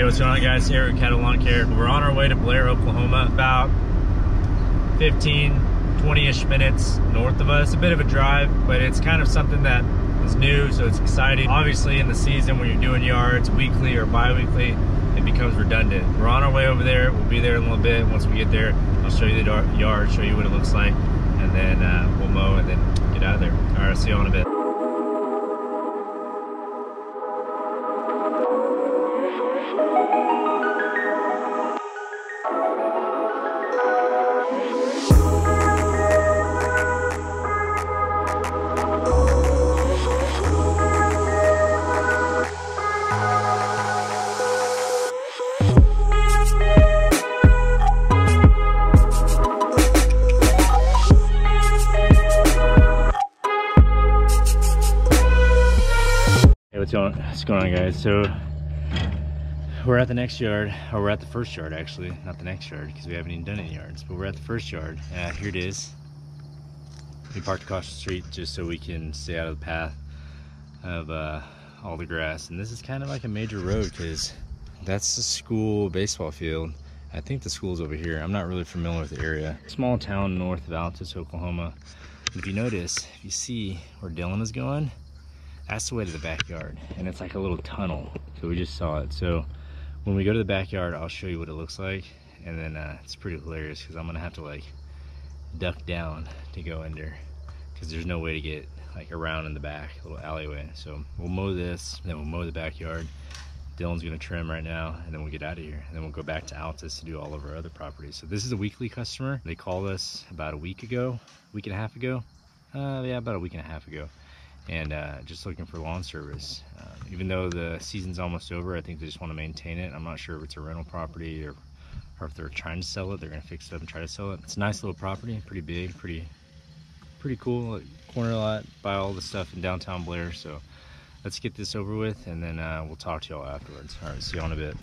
Hey, what's going on, guys? Here at CADDO Lawn Care. We're on our way to Blair, Oklahoma, about 20-ish minutes north of us. A bit of a drive, but it's kind of something that is new, so it's exciting. Obviously, in the season when you're doing yards weekly or bi-weekly, it becomes redundant. We're on our way over there. We'll be there in a little bit. Once we get there, I'll show you the yard, show you what it looks like, and then we'll mow and then get out of there. All right, I'll see you all in a bit. What's going on, guys? So we're at the next yard, or we're at the first yard actually, not the next yard because we haven't even done any yards, but we're at the first yard. Here it is. We parked across the street just so we can stay out of the path of all the grass. And this is kind of like a major road because that's the school baseball field. I think the school's over here. I'm not really familiar with the area. Small town north of Altus, Oklahoma. If you notice, if you see where Dylan is going, that's the way to the backyard, and it's like a little tunnel, so we just saw it. So when we go to the backyard, I'll show you what it looks like, and then it's pretty hilarious because I'm gonna have to like duck down to go in there because there's no way to get like around in the back, a little alleyway. So we'll mow this, then we'll mow the backyard. Dylan's gonna trim right now, and then we'll get out of here, and then we'll go back to Altus to do all of our other properties. So this is a weekly customer. They called us about a week and a half ago. Yeah, about a week and a half ago. And just looking for lawn service. Even though the season's almost over, I think they just want to maintain it. I'm not sure if it's a rental property or if they're trying to sell it. They're gonna fix it up and try to sell it. It's a nice little property, pretty big, pretty cool. Like, corner lot, buy all the stuff in downtown Blair. So let's get this over with, and then we'll talk to y'all afterwards. All right, see y'all in a bit.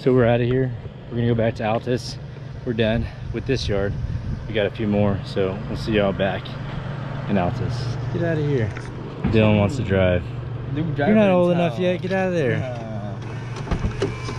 So we're out of here. We're gonna go back to Altus. We're done with this yard. We got a few more, so we'll see y'all back in Altus. Get out of here. Dylan wants to drive. You're not old enough yet. Get out of there.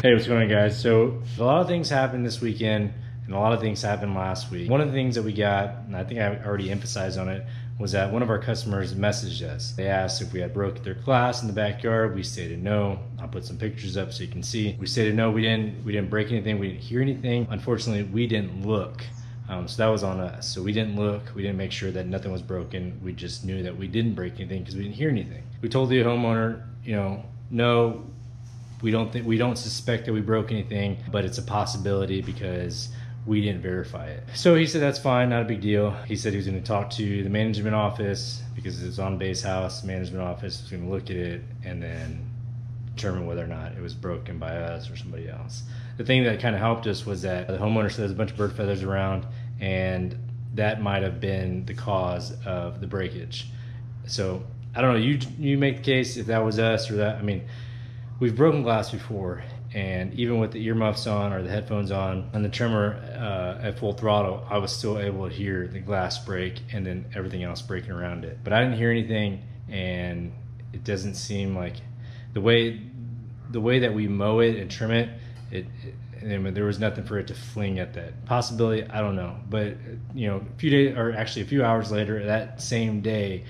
Hey, what's going on, guys? So a lot of things happened this weekend, and a lot of things happened last week. One of the things that we got, and I think I already emphasized on it, was that one of our customers messaged us. They asked if we had broke their glass in the backyard. We stated no. I'll put some pictures up so you can see. We stated no, we didn't break anything, we didn't hear anything. Unfortunately, we didn't look. So that was on us. So we didn't look, we didn't make sure that nothing was broken. We just knew that we didn't break anything because we didn't hear anything. We told the homeowner, you know, no, we don't suspect that we broke anything, but it's a possibility because we didn't verify it. So he said that's fine, not a big deal. He said he was gonna talk to the management office because it's on base house. The management office was gonna look at it and then determine whether or not it was broken by us or somebody else. The thing that kind of helped us was that the homeowner said there's a bunch of bird feathers around, and that might have been the cause of the breakage. So I don't know, you make the case if that was us or that. I mean, we've broken glass before, and even with the earmuffs on or the headphones on and the trimmer at full throttle, I was still able to hear the glass break and then everything else breaking around it. But I didn't hear anything, and it doesn't seem like the way that we mow it and trim it, there was nothing for it to fling at that possibility. I don't know, but you know, a few days, or actually a few hours later, that same day,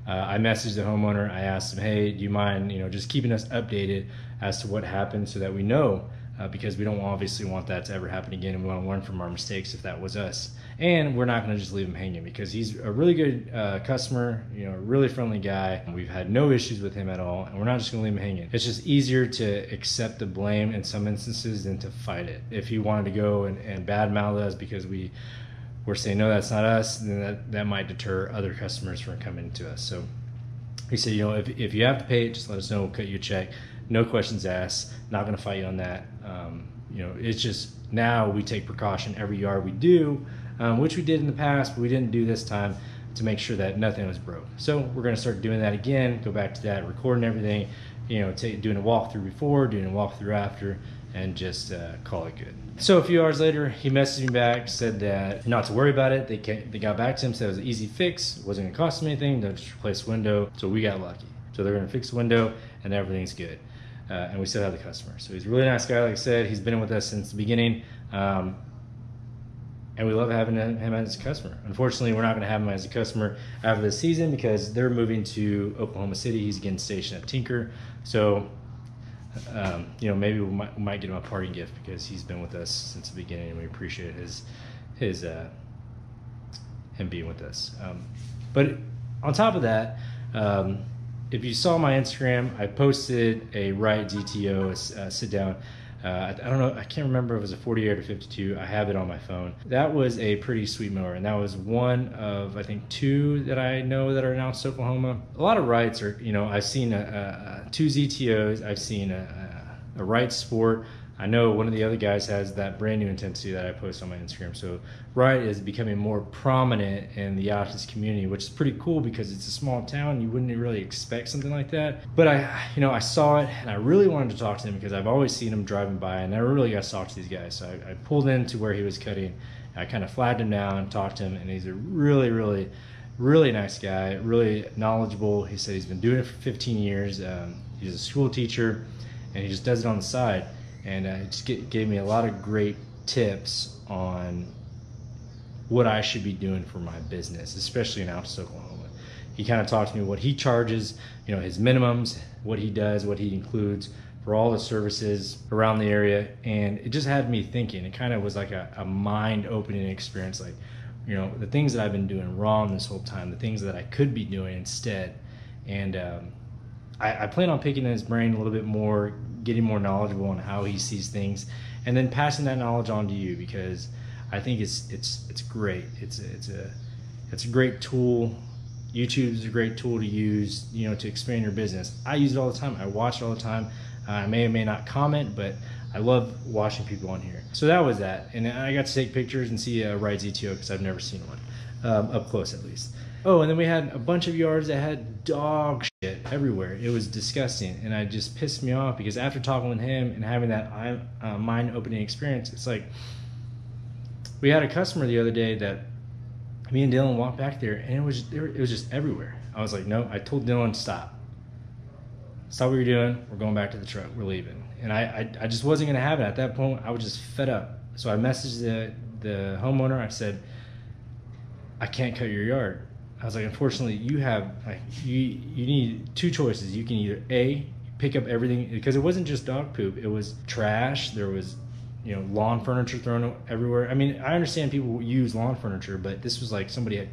I messaged the homeowner. I asked him, hey, do you mind, you know, just keeping us updated as to what happened so that we know, because we don't obviously want that to ever happen again, and we want to learn from our mistakes if that was us. And we're not going to just leave him hanging because he's a really good customer, you know, a really friendly guy. We've had no issues with him at all, and we're not just going to leave him hanging. It's just easier to accept the blame in some instances than to fight it. If he wanted to go and badmouth us because we're saying no, that's not us, then that might deter other customers from coming to us. So he said, you know, if you have to pay it, just let us know, we'll cut you a check. No questions asked, not gonna fight you on that. You know, it's just now we take precaution every yard we do, which we did in the past, but we didn't do this time, to make sure that nothing was broke. So we're gonna start doing that again, go back to that, recording everything, you know, doing a walkthrough before, doing a walkthrough after, and just call it good. So a few hours later, he messaged me back, said that not to worry about it. They got back to him, said it was an easy fix, wasn't gonna cost them anything, they'll just replace the window. So we got lucky. So they're gonna fix the window and everything's good. And we still have the customer. So he's a really nice guy, like I said. He's been with us since the beginning. And we love having him as a customer. Unfortunately, we're not gonna have him as a customer after this season because they're moving to Oklahoma City. He's getting stationed at Tinker. So you know, maybe we might get him a parting gift because he's been with us since the beginning, and we appreciate him being with us. But on top of that, if you saw my Instagram, I posted a Wright GTO, a sit down. I don't know, I can't remember if it was a 48 or 52. I have it on my phone. That was a pretty sweet mower, and that was one of, I think, 2 that I know that are announced in Oklahoma. A lot of Wrights are, you know, I've seen 2 ZTOs, I've seen a Wright Sport. I know one of the other guys has that brand new Intensity that I post on my Instagram. So Wright is becoming more prominent in the Altus community, which is pretty cool because it's a small town. You wouldn't really expect something like that. But I saw it and I really wanted to talk to him because I've always seen him driving by, and I really got to talk to these guys. So I pulled into where he was cutting. I kind of flagged him down and talked to him, and he's a really, really, really nice guy, really knowledgeable. He said he's been doing it for 15 years. He's a school teacher, and he just does it on the side. And it just gave me a lot of great tips on what I should be doing for my business, especially in Altus, Oklahoma. He kind of talked to me what he charges, you know, his minimums, what he does, what he includes for all the services around the area. And it just had me thinking. It kind of was like a mind-opening experience, like, you know, the things that I've been doing wrong this whole time, the things that I could be doing instead. And I plan on picking his brain a little bit more, getting more knowledgeable on how he sees things, and then passing that knowledge on to you, because I think it's great. It's a great tool. YouTube is a great tool to use, you know, to expand your business. I use it all the time. I watch it all the time. I may or may not comment, but I love watching people on here. So that was that, and I got to take pictures and see a Wright ZTO because I've never seen one. up close at least. Oh, and then we had a bunch of yards that had dog shit everywhere. It was disgusting, and it just pissed me off because after talking with him and having that mind-opening experience, it's like we had a customer the other day that me and Dylan walked back there, and it was just everywhere. I was like, no, I told Dylan, stop what you're doing. We're going back to the truck. We're leaving. And I just wasn't gonna have it. At that point, I was just fed up. So I messaged the homeowner. I said, I can't cut your yard. I was like, unfortunately, you have like you need two choices. You can either A, pick up everything, because it wasn't just dog poop. It was trash. There was, you know, lawn furniture thrown everywhere. I mean, I understand people use lawn furniture, but this was like somebody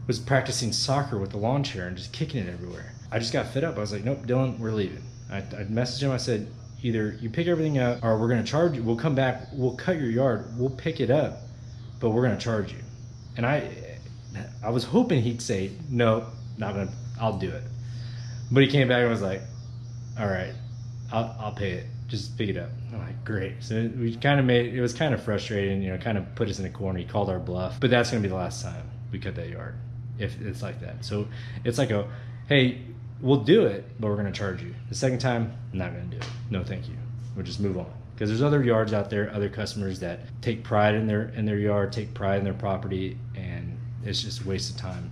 was practicing soccer with the lawn chair and just kicking it everywhere. I just got fed up. I was like, nope, Dylan, we're leaving. I messaged him. I said, either you pick everything up or we're gonna charge you. We'll come back, we'll cut your yard, we'll pick it up, but we're gonna charge you. And I was hoping he'd say, no, not gonna, I'll do it. But he came back and was like, all right, I'll pay it. Just pick it up. I'm like, great. So we kind of it was kind of frustrating, you know, kind of put us in a corner. He called our bluff, but that's gonna be the last time we cut that yard, if it's like that. So it's like hey, we'll do it, but we're gonna charge you. The second time, I'm not gonna do it. No, thank you. We'll just move on. Because there's other yards out there, other customers that take pride in their yard, take pride in their property, and it's just a waste of time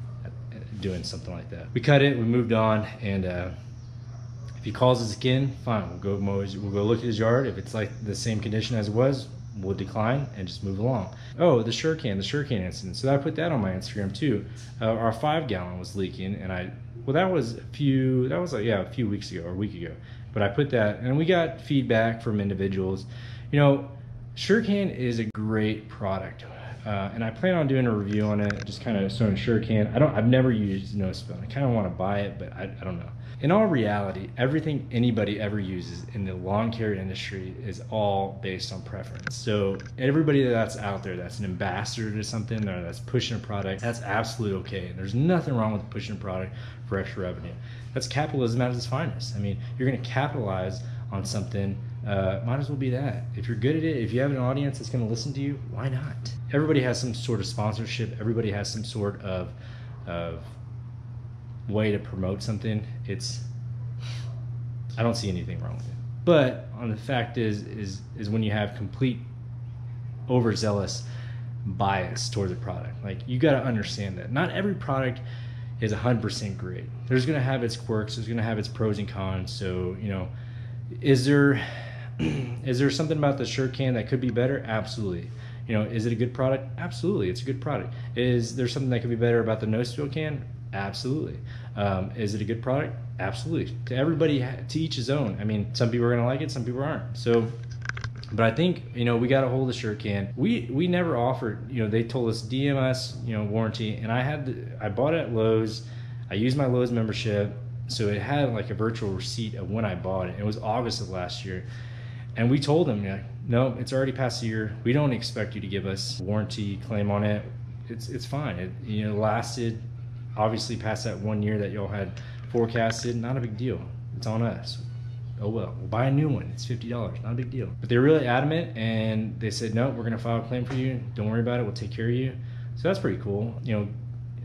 doing something like that. We cut it, we moved on, and if he calls us again, fine, we'll go look at his yard. If it's like the same condition as it was, we'll decline and just move along. Oh, the Surecan incident. So I put that on my Instagram too. Our 5-gallon was leaking, and that was a few weeks ago or a week ago. But I put that, and we got feedback from individuals. You know, Surecan is a great product, and I plan on doing a review on it. Just kind of showing Surecan. I've never used No Spill. I kind of want to buy it, but I don't know. In all reality, everything anybody ever uses in the lawn care industry is all based on preference. So everybody that's out there that's an ambassador to something or that's pushing a product, that's absolutely okay. There's nothing wrong with pushing a product for extra revenue. That's capitalism at its finest. I mean, you're going to capitalize on something, might as well be that. If you're good at it, if you have an audience that's going to listen to you, why not? Everybody has some sort of sponsorship. Everybody has some sort of way to promote something. I don't see anything wrong with it. But on the fact is when you have complete overzealous bias towards a product. Like, you got to understand that not every product is 100% great. There's going to have its quirks. There's going to have its pros and cons. So, you know, is there something about the Surecan that could be better? Absolutely. You know, is it a good product? Absolutely, it's a good product. Is there something that could be better about the No Spill can? Absolutely. Is it a good product? Absolutely. To everybody, to each his own. I mean, some people are gonna like it, some people aren't. So, but I think, you know, we got a hold of Surecan. We never offered, you know, they told us DM us, you know, warranty, and I bought it at Lowe's. I used my Lowe's membership, so it had like a virtual receipt of when I bought it. It was August of last year, and we told them, like, no, it's already past a year. We don't expect you to give us a warranty claim on it. It's fine. It, you know, lasted obviously past that 1 year that y'all had forecasted. Not a big deal. It's on us. Oh well, we'll buy a new one. It's $50, not a big deal. But they're really adamant, and they said, no, we're gonna file a claim for you. Don't worry about it, we'll take care of you. So that's pretty cool, you know,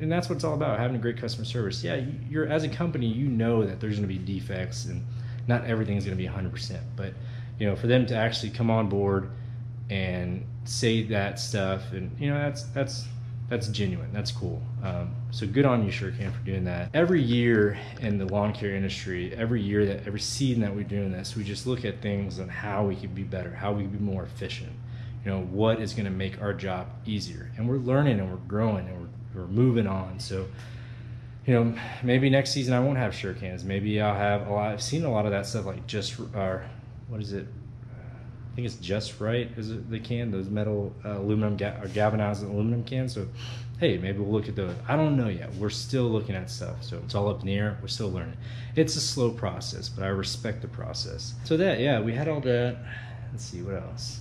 and that's what it's all about, having a great customer service. Yeah, you're as a company, you know that there's gonna be defects and not everything's gonna be 100%, but you know, for them to actually come on board and say that stuff, and you know, that's genuine, that's cool. So good on you, Surecan, for doing that. Every year in the lawn care industry, every season that we're doing this, we just look at things and how we can be better, how we can be more efficient. You know, what is gonna make our job easier. And we're learning and we're growing and we're moving on. So, you know, maybe next season I won't have Surecans. Maybe I'll have I've seen a lot of that stuff like what is it? I think it's Just Right is it the can, those metal aluminum or galvanized aluminum cans. So hey, maybe we'll look at those. I don't know yet. We're still looking at stuff, so it's all up in the air. We're still learning. It's a slow process, but I respect the process. So that, yeah, we had all that. Let's see, what else?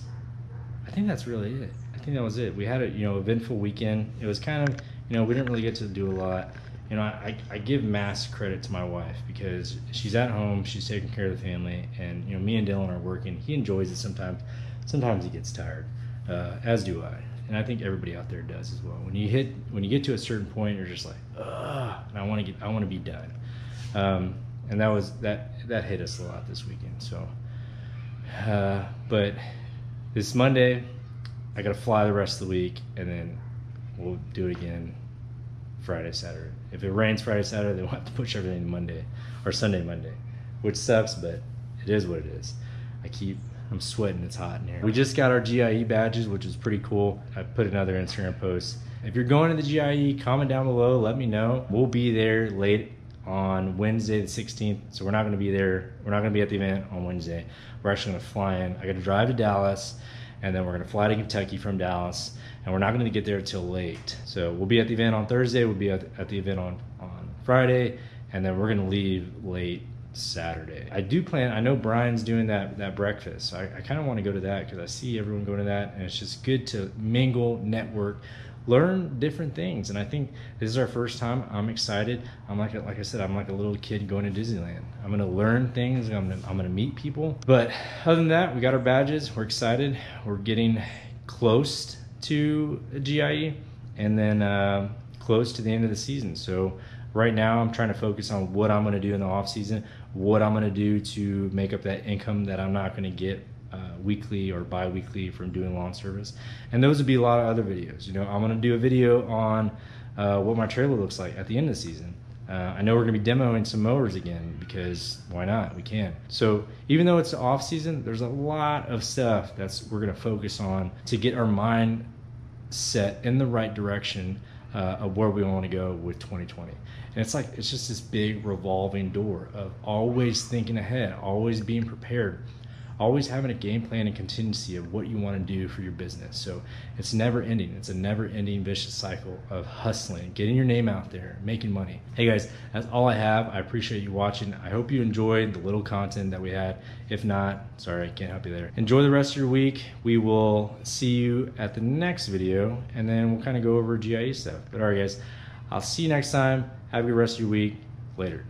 I think that's really it. I think that was it. We had a, you know, eventful weekend. It was kind of, you know, we didn't really get to do a lot. You know, I give mass credit to my wife because she's at home, she's taking care of the family, and you know, me and Dylan are working. He enjoys it sometimes. Sometimes he gets tired, as do I. and I think everybody out there does as well. When you get to a certain point, you're just like, ugh, and I want to be done. And that hit us a lot this weekend. So, but this Monday, I gotta fly the rest of the week, and then we'll do it again Friday, Saturday. If it rains Friday, Saturday, then we'll have to push everything to Monday or Sunday, Monday, which sucks, but it is what it is. I'm sweating, it's hot in here. We just got our GIE badges, which is pretty cool. I put another Instagram post. If you're going to the GIE, comment down below, let me know. We'll be there late on Wednesday the 16th, so we're not gonna be there. We're not gonna be at the event on Wednesday. We're actually gonna fly in. I gotta drive to Dallas, and then we're gonna fly to Kentucky from Dallas, and we're not gonna get there until late. So we'll be at the event on Thursday, we'll be at the event on Friday, and then we're gonna leave late Saturday. I know Brian's doing that breakfast. So I kind of want to go to that because I see everyone going to that, and it's just good to mingle, network, learn different things. And I think this is our first time. I'm excited. Like I said, I'm like a little kid going to Disneyland. I'm gonna learn things. I'm gonna meet people. But other than that, we got our badges. We're excited. We're getting close to GIE, and then close to the end of the season. So right now I'm trying to focus on what I'm gonna do in the off season, what I'm gonna do to make up that income that I'm not gonna get weekly or bi-weekly from doing lawn service. And those would be a lot of other videos. You know, I'm gonna do a video on what my trailer looks like at the end of the season. I know we're gonna be demoing some mowers again, because why not? We can. So even though it's the off season, there's a lot of stuff we're gonna focus on to get our mind set in the right direction of where we want to go with 2020. And it's just this big revolving door of always thinking ahead, always being prepared, always having a game plan and contingency of what you want to do for your business. So it's never ending. It's a never ending vicious cycle of hustling, getting your name out there, making money. Hey guys, that's all I have. I appreciate you watching. I hope you enjoyed the little content that we had. If not, sorry, I can't help you there. Enjoy the rest of your week. We will see you at the next video, and then we'll kind of go over GIE stuff. But all right guys, I'll see you next time. Have a good rest of your week. Later.